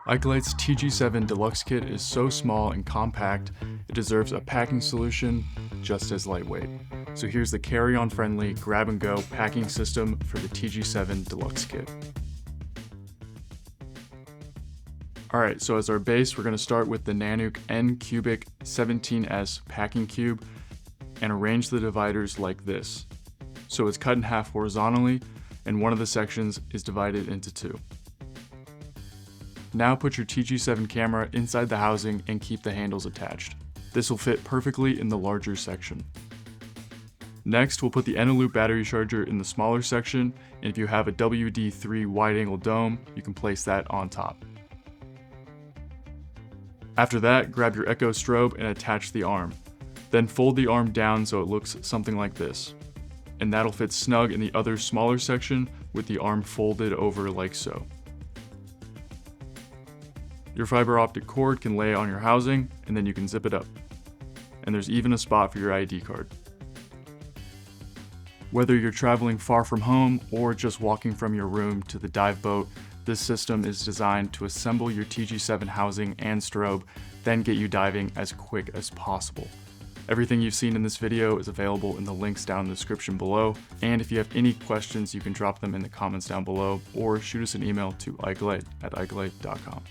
Ikelite's TG-7 Deluxe kit is so small and compact, it deserves a packing solution just as lightweight. So here's the carry-on friendly grab-and-go packing system for the TG-7 Deluxe kit. Alright, so as our base, we're going to start with the Nanook N-Cubic 17S packing cube and arrange the dividers like this. So it's cut in half horizontally, and one of the sections is divided into two. Now put your TG-7 camera inside the housing and keep the handles attached. This will fit perfectly in the larger section. Next, we'll put the Eneloop battery charger in the smaller section, and if you have a WD-3 wide-angle dome, you can place that on top. After that, grab your Ecko Strobe and attach the arm. Then fold the arm down so it looks something like this. And that'll fit snug in the other smaller section with the arm folded over like so. Your fiber optic cord can lay on your housing, and then you can zip it up. And there's even a spot for your ID card. Whether you're traveling far from home or just walking from your room to the dive boat, this system is designed to assemble your TG-7 housing and strobe, then get you diving as quick as possible. Everything you've seen in this video is available in the links down in the description below, and if you have any questions, you can drop them in the comments down below or shoot us an email to ikelite@ikelite.com.